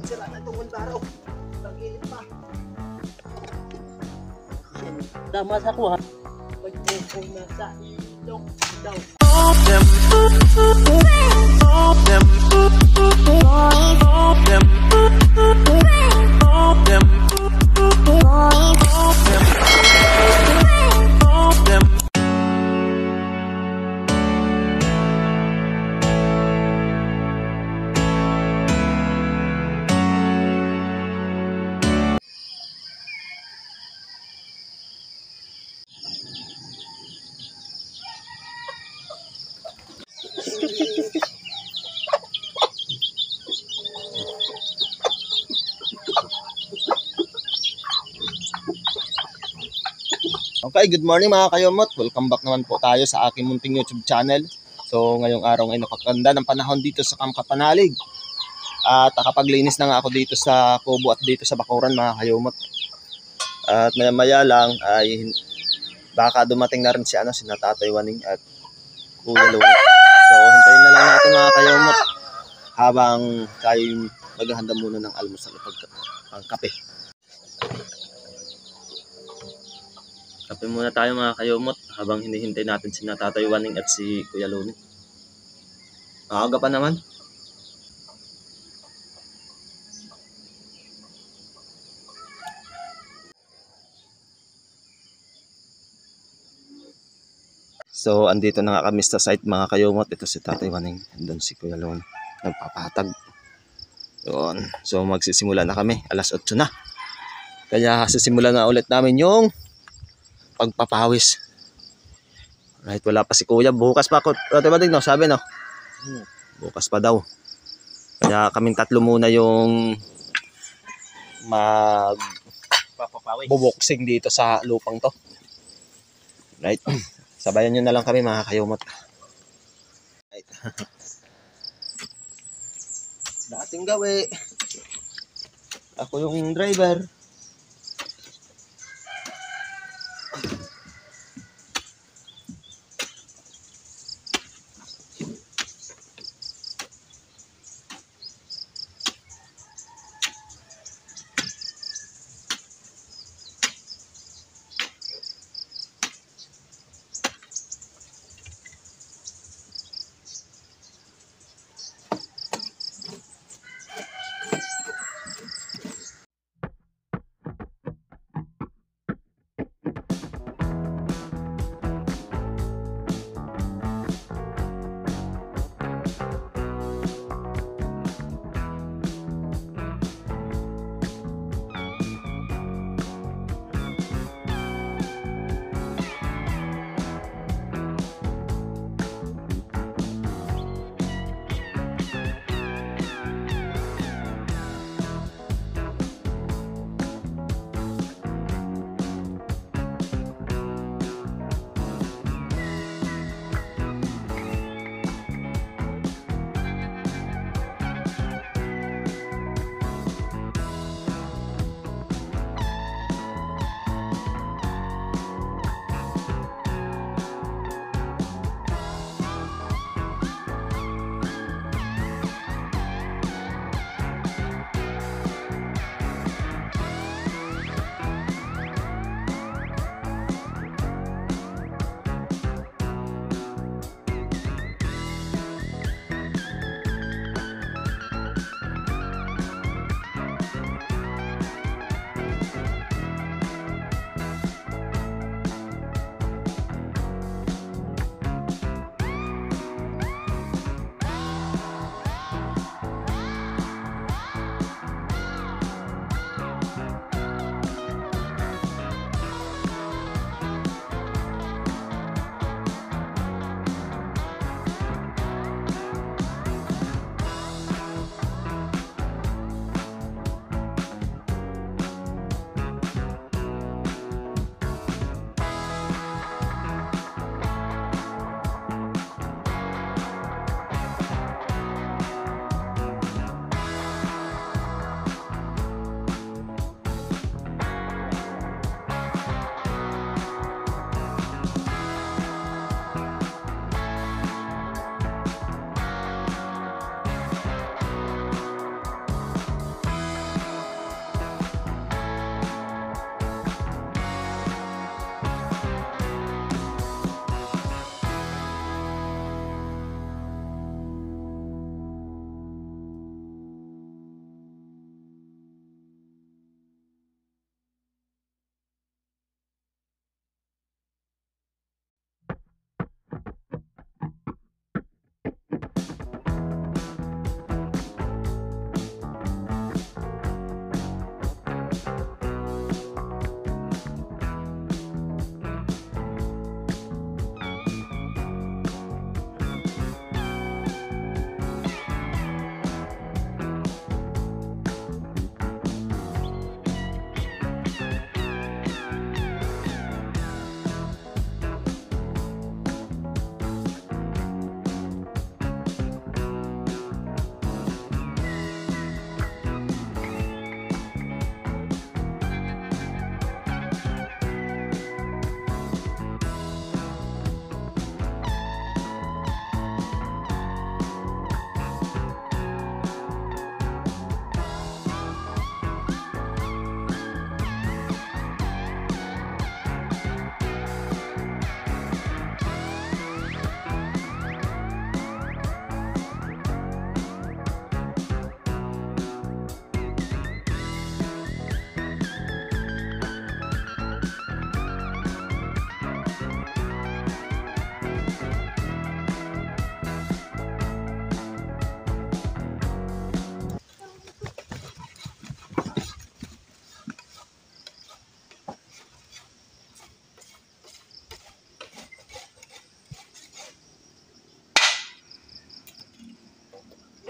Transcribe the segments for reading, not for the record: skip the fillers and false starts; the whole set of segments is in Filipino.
Sira na itong bundaro. Tag-init pa. Tama sa kuha. Pagkukong na sa ilong daw. Okay, good morning mga kayomot. Welcome back naman po tayo sa aking munting YouTube channel. So ngayong araw ay napakaganda ng panahon dito sa Camp Kapanalig. At nakapaglinis na nga ako dito sa kubo at dito sa bakuran mga kayomot. At maya lang ay baka dumating na rin si Tatay Waning at Kuya Lung. So hintayin na lang natin mga kayomot habang tayo maghahanda muna ng almusal at kape. Kape muna tayo mga kayomot habang hinihintay natin si Tatay Waning at si Kuya Luni. Maaga pa naman. So andito na nga kami sa site mga kayomot. Ito si Tatay Waning. Andun si Kuya Luni. Nagpapatag. Doon. So magsisimula na kami. Alas 8 na. Kaya sisimula na ulit namin yung pagpapawis. Right, wala pa si Kuya. Bukas pa ako. No? Sabi no? Bukas pa daw. Kaya kaming tatlo muna yung buboksing dito sa lupang to. Right. Sabayan nyo na lang kami mga kayomot. Right. Dating gawi. Ako yung driver.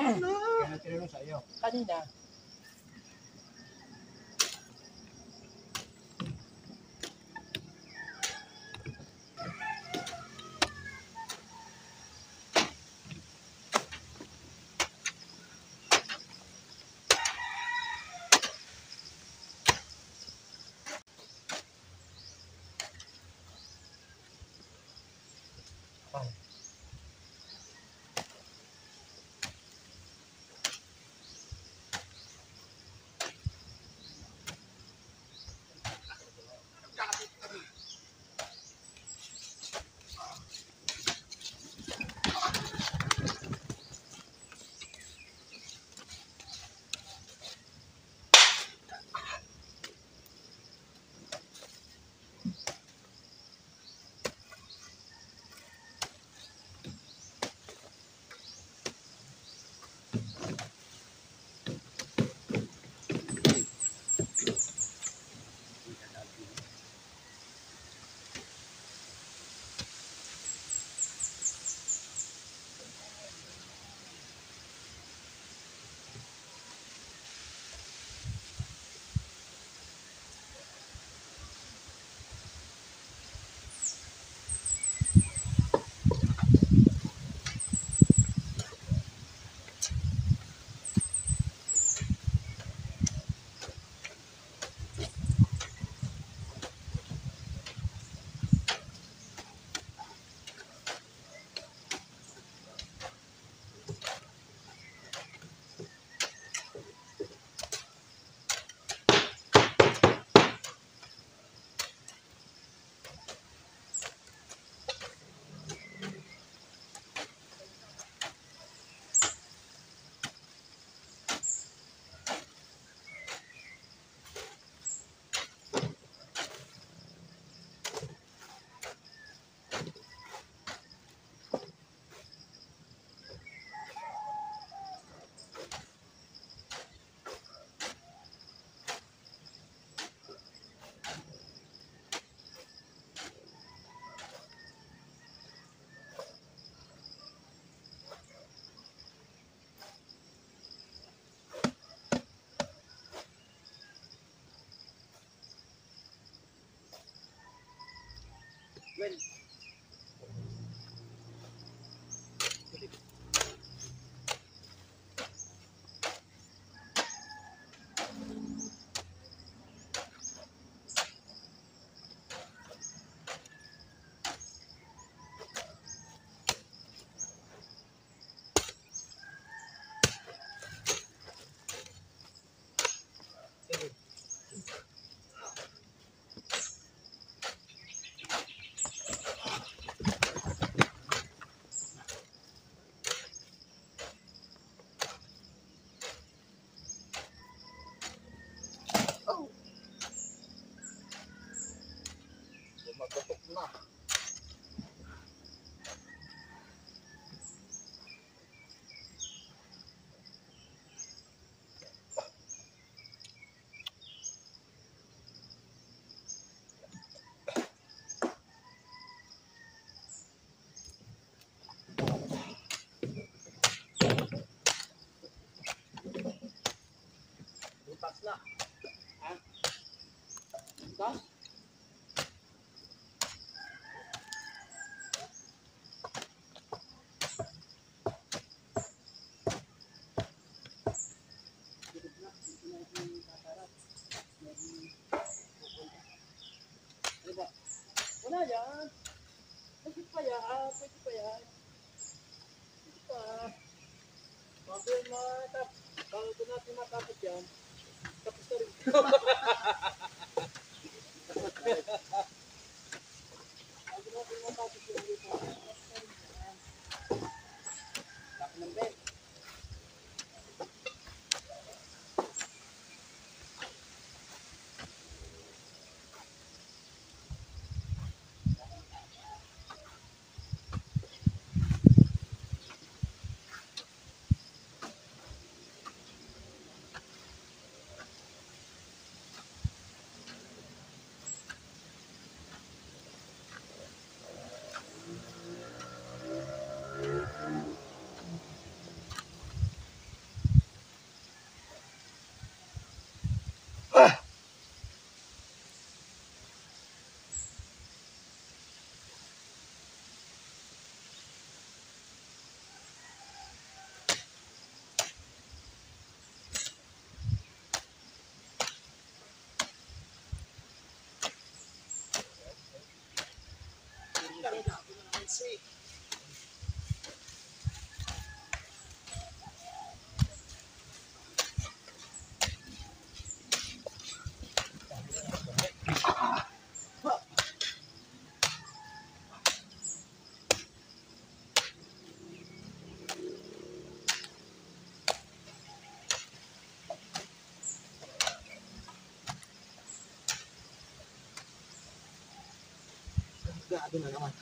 Kaya tinanong sa iyo. Kanina. Well, Magkatok na. butas na. Ha? Butas? Ano ba? Wala yan. Pwede pa yan. Pwede pa yan. Pwede pa. Bago yan bago natin matapos yan, tapos na rin. Bago natin matapos yan, tapos na rin yan. Laki ng bed. Gado na naman.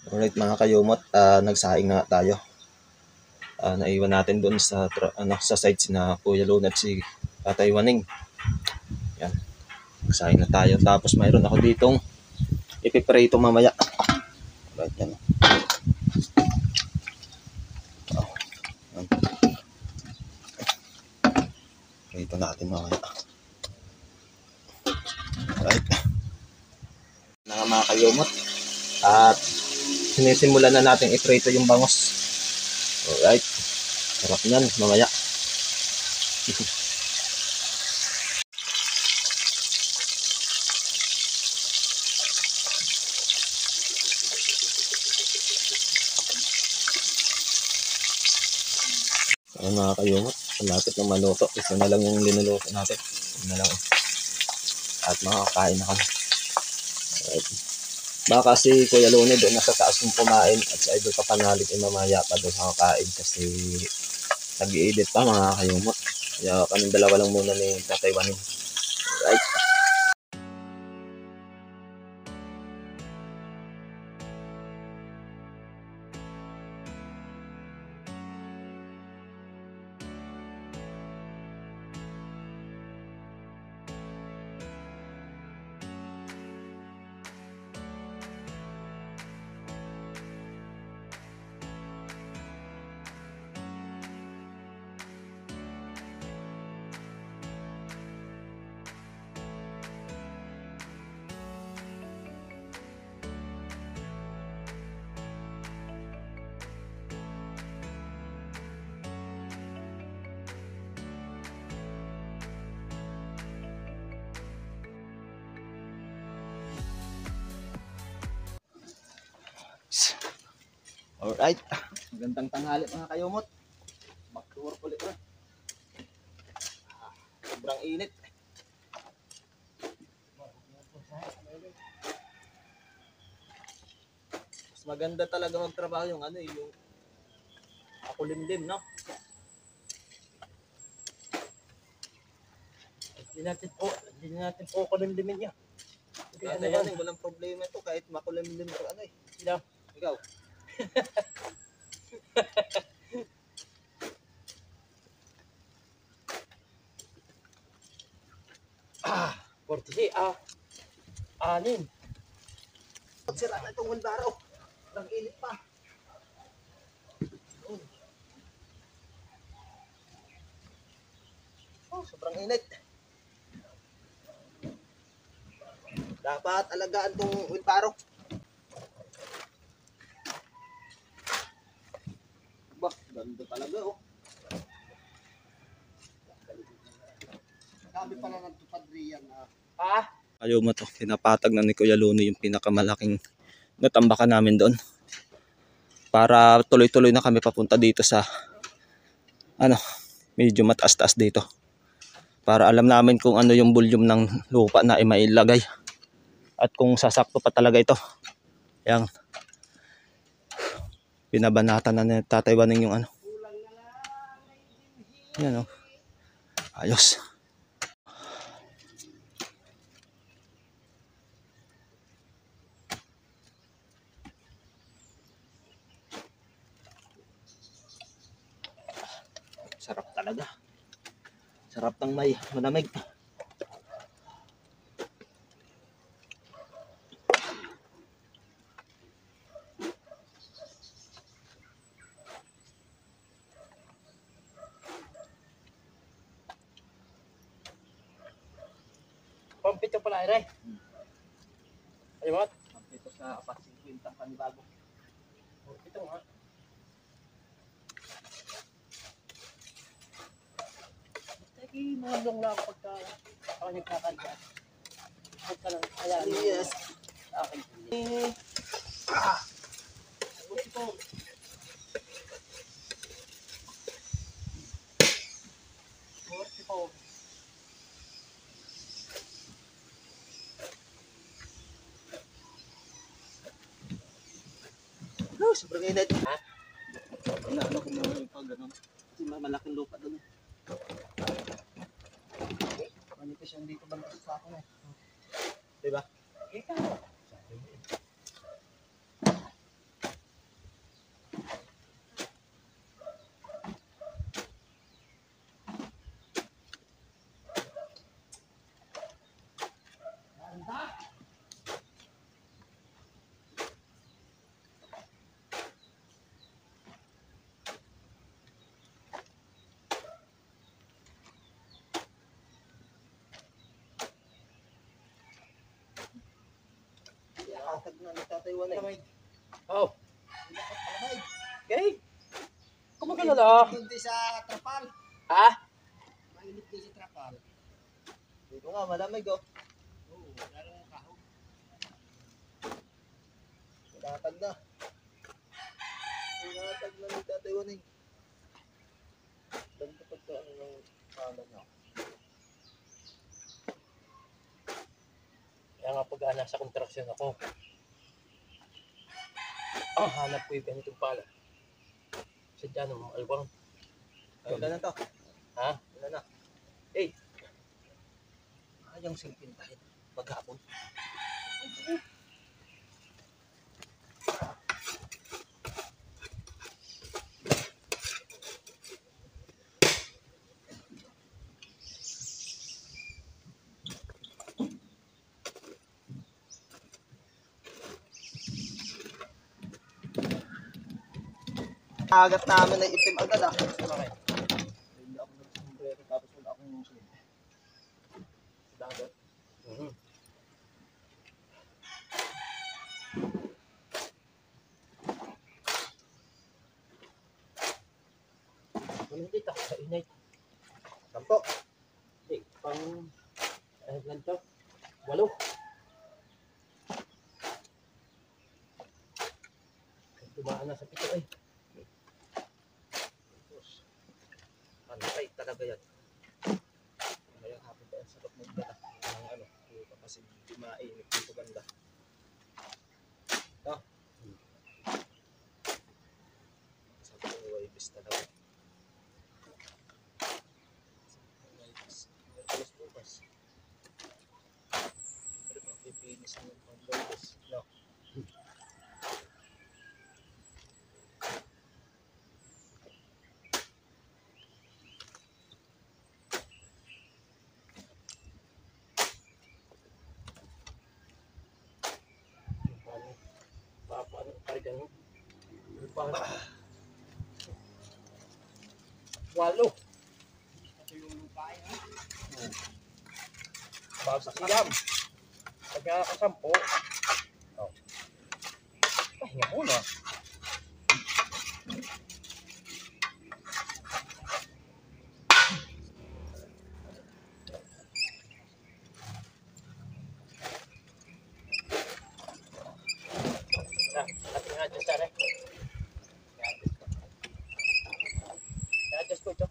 Alright mga kayumot, nagsaing na tayo. Naiwan natin doon sa sa site na Kuya Lone at si Tatay Waning. Yan. Nagsaing na tayo. Tapos mayroon ako ditong ipiprito mamaya. Alright, yan. Yan. Prito natin mamaya. Alright. Mga kayumot. At sinisimulan na natin iprito yung bangos. Alright. Sarap yan mamaya. Ayan mga kayumot, malapit ng maluto. Isa na lang yung linuluto natin. Isa na lang. At makakain na kami. Alright. Baka si Kuya Lone doon nasa taas yung kumain at si Idol Kapanalig ay mamaya pa doon sa kakain kasi nag-i-edit pa mga kayumot. Kaya kaming dalawa lang muna ni Tatay Waning. Alright. Alright. Magandang tanghali mga kayumot. Back to work ulit na. Sobrang init. Mas maganda talaga magtrabaho yung yung makulimlim, no? Hindi natin po kulimlimin niya. Ano yan, walang problema ito kahit makulimlim ko Sino? Ikaw. Portisi, anin. Sira na itong wheelbarrow. Ang init pa. Sobrang init. Dapat alagaan itong wheelbarrow. Bah, ganda talaga Sabi pala ng tupadriyan Ayaw mo to, pinapatag na ni Kuya Lone yung pinakamalaking natambakan namin doon. Para tuloy-tuloy na kami papunta dito sa medyo mataas-taas dito. Para alam namin kung ano yung volume ng lupa na mailagay. At kung sasakto pa talaga ito. Yang binabanatan na ni Tatay Waning yung Yan Ayos. Sarap talaga. Sarap ng may malamig. Pampito pala, Ere. Ayun mo? Ito sa Pasig ang panibago. Pampito, ha? Imulong lang pagka ako nagkakarga. Pagka lang, kaya Yes. sa akin. Uy po. Uy po. No, sobrang init. Ha? Wala na kung pag gano'n. Kasi malaking lupa doon. Manipis yung dito banda sa akin eh. Diba? Ikaw. Nakatag na nagtataywan eh. Oh. Palamay. Okay. Kumagalala. Doon din sa trapal. Ha? Mainit din sa trapal. Dito nga, malamig oh. Oo, lalo ng kahon. Nakatag na. Nakatag na nagtataywan eh. Ganda pagka ano ng pangalan niya. Kaya nga pag nasa kontraksyon ako, hanap ko yung ganitong pala. Sadya ng mga alwang. Ayun na to. Ha? Ayun na. Eh. Ayang silpin tayo. Maghapon. Agat namin ay itim agad ah. Bakit? Hindi ako nagsumbrero tapos wala akong sulit. Dagat. Walang dito sa inay. Sampo. Hindi, pang... Ano lang to? 8. Tumaan na sa 7 eh. Pantay talaga yan. Ngayong hapon pa ang sarap magdala ng ano, kasi di mainit dito banda. No? Sabi ko waibis talaga. Waibis. Alas bukas. Pero mapipinis ng waibis. No? Paano karga no? Paano? 8. Ito yung lupain ha. Bago sa siyam. Pag nakasampo, pahinga muna. Ating adjust na rin. I-adjust ko ito.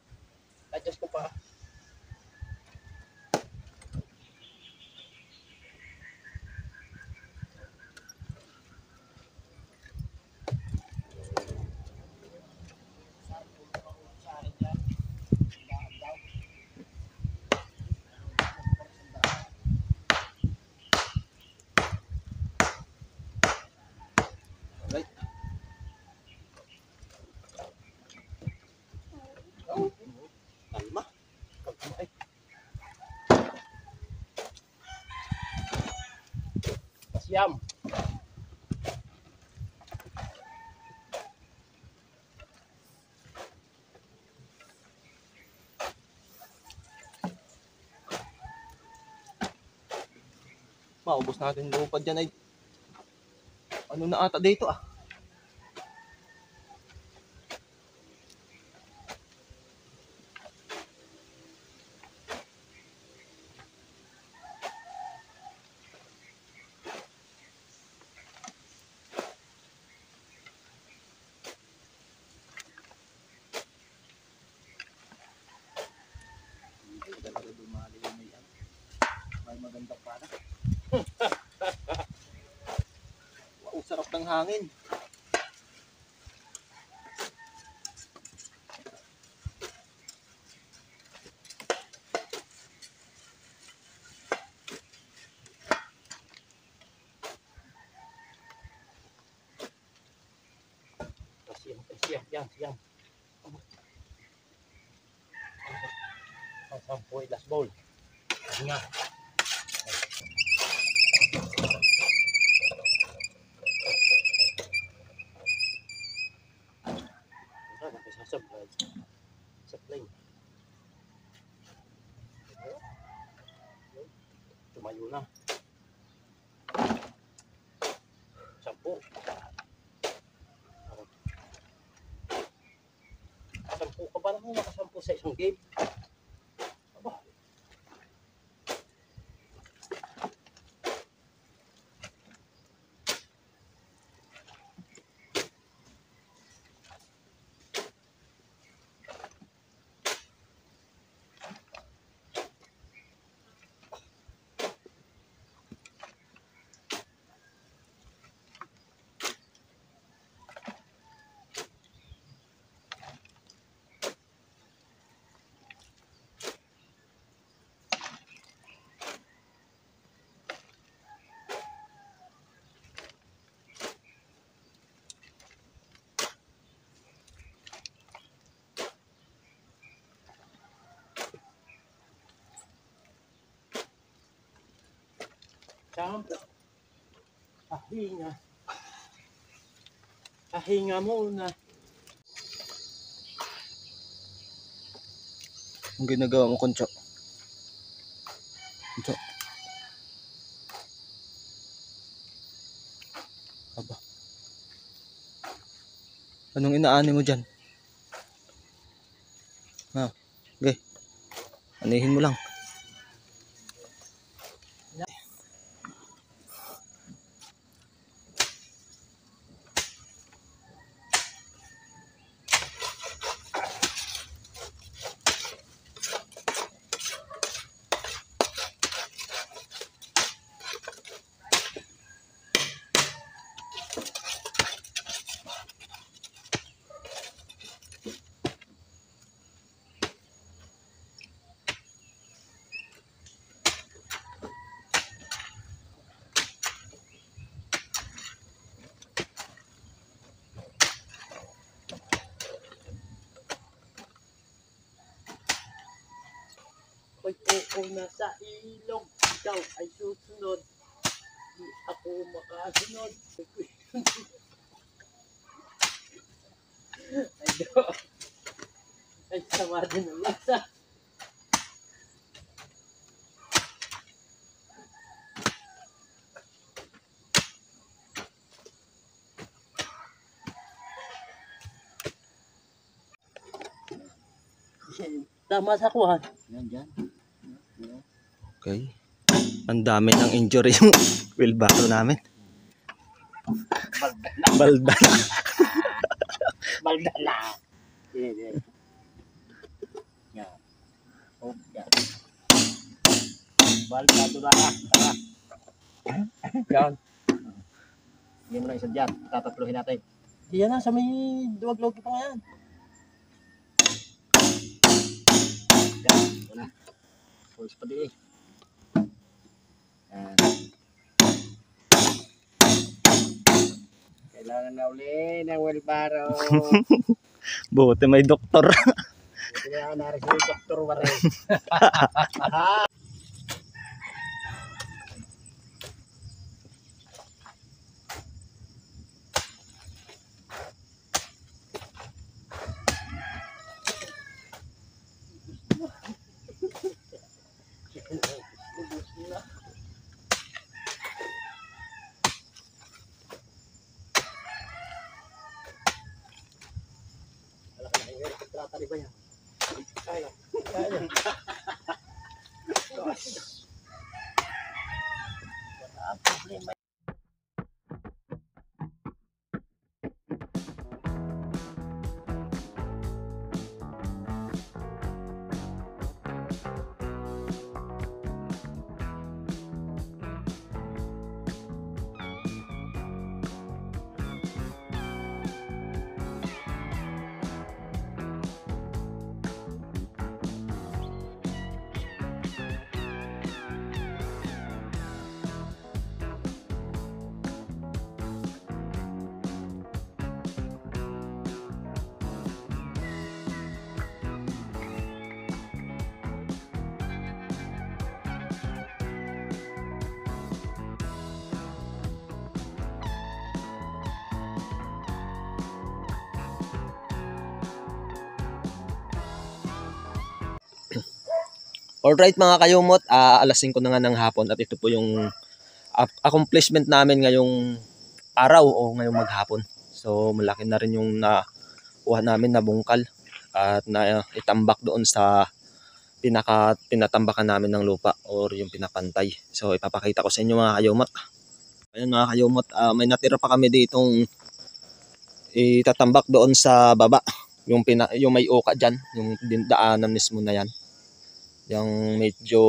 Adjust ko pa. Right? Oh, Kalma. pag kumain. Pasyam. Maubos natin yung lupad dyan ay ano na ata dito ah. magandang para. Wow, sarap ng hangin. Yan. Ang sampoy last bowl. Nga. Sasablay. Tumayo na. 10. 10 ka ba naman nakasampu sa isang game? Aba. Sampo. Pahinga muna. Ang ginagawa mo, Koncho? Koncho? Aba. Anong inaani mo dyan? Ha? Okay. Anihin mo lang. Pag oo na sa ilog, ikaw ay susunod. Di ako makasunod. Ay do. Ay sama din ang lasa. Tama sa kuhan. Yan. Okay. Ang dami ng injury yung wheelbarrow namin. Baldala. Baldala. Yan. Oh, yan. Baldado na. Tara. Yan. Hindi mo na isa dyan. Tatatluhin natin. Yan na, sa may duwag-log pa nga yan. Yan, ito na. Pulse pa di eh. Yan. Kailangan na uli ng wheelbarrow. Buti may doktor. Buti na ako narin si Dr. Warren. Trata di ba yan? Kaya. Wala problema. Alright mga kayumot, alas 5 na nga ng hapon at ito po yung accomplishment namin ngayong araw o ngayong maghapon. So malaki na rin yung nakuha namin na bungkal at na itambak doon sa pinatambakan namin ng lupa or yung pinapantay. So ipapakita ko sa inyo mga kayumot. Ayun mga kayumot, may natira pa kami ditong itatambak doon sa baba. Yung may uka dyan, yung daanan mismo na yan. Yung medyo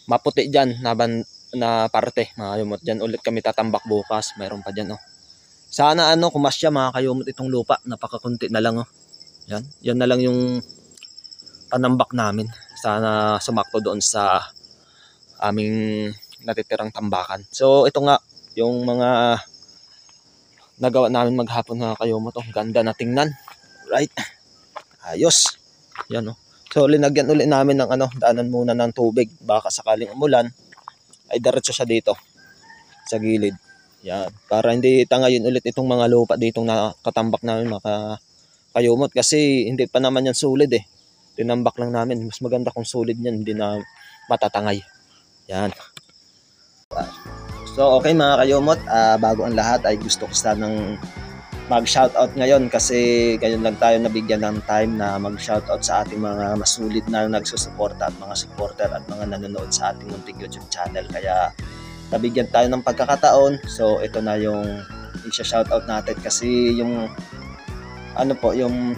maputi dyan na parte mga kayumot. Dyan ulit kami tatambak bukas. Mayroon pa dyan Sana kumasya mga kayumot itong lupa. Napakakunti na lang Yan na lang yung panambak namin. Sana sumakto doon sa aming natitirang tambakan. So ito nga yung mga nagawa namin maghapon mga kayumot. Ganda na tingnan. Right? Ayos. Yan So linagyan ulit namin ng daanan muna ng tubig. Baka sakaling umulan ay diretso siya dito sa gilid. Yan. Para hindi tangayin ulit itong mga lupa ditong nakatambak namin mga kayumot. Kasi hindi pa naman yan solid Tinambak lang namin. Mas maganda kung solid yan. Hindi na matatangay. Yan. So okay mga kayumot. Bago ang lahat ay gusto ko sanang mag-shoutout ngayon kasi ngayon lang tayo nabigyan ng time na mag-shoutout sa ating mga masulit na nagsusuporta at mga supporter at mga nanonood sa ating munting YouTube channel. Kaya nabigyan tayo ng pagkakataon. So ito na yung i-shoutout natin kasi yung yung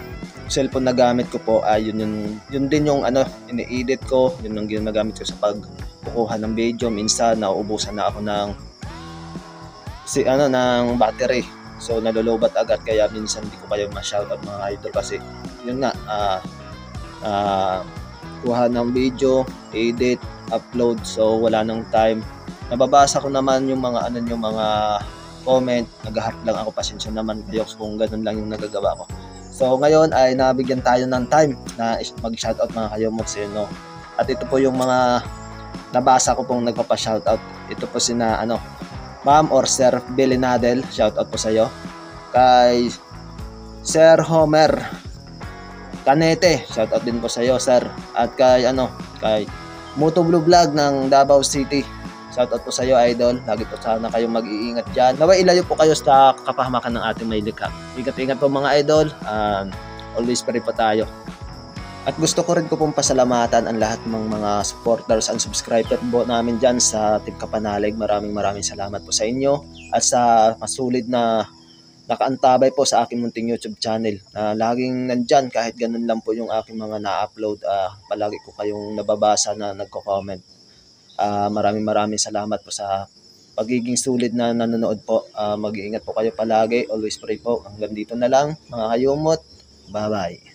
cellphone na gamit ko po ay yun din yung ini-edit ko, yun ang ginagamit ko sa pagkukuha ng video. Minsan nauubusan na ako ng battery. So nalolobat agad kaya minsan hindi ko kayo ma-shoutout mga idol kasi yun nga kuha ng video, edit, upload, so wala nang time. Nababasa ko naman yung mga yung mga comment, nag-heart lang ako, pasensya naman kayo kung ganun lang yung nagagawa ko. So ngayon ay nabigyan tayo ng time na mag-shoutout mga kayumot sa inyo. At ito po yung mga nabasa ko pong nagpapa-shoutout. Ito po sina Ma'am or Sir Billy Nadel, shoutout po sa iyo. Kay Sir Homer Canete, shoutout din po sa iyo, sir. At kay Moto Blue Vlog ng Davao City, shoutout po sa iyo, idol. Lagi po sana kayong mag-iingat diyan. Naway ilayo po kayo sa kapahamakan ng ating may likha. Ingat-ingat po mga idol. Always pray po tayo. At gusto ko rin pong pasalamatan ang lahat ng mga supporters and subscriber po namin dyan sa Team Kapanalig. Maraming salamat po sa inyo at sa masulid na nakaantabay po sa aking munting YouTube channel. Laging nandyan kahit ganun lang po yung aking mga na-upload. Palagi ko kayong nababasa na nagko-comment. Maraming salamat po sa pagiging sulit na nanonood po. Mag-iingat po kayo palagi. Always pray po. Hanggang dito na lang mga kayumot. Bye-bye.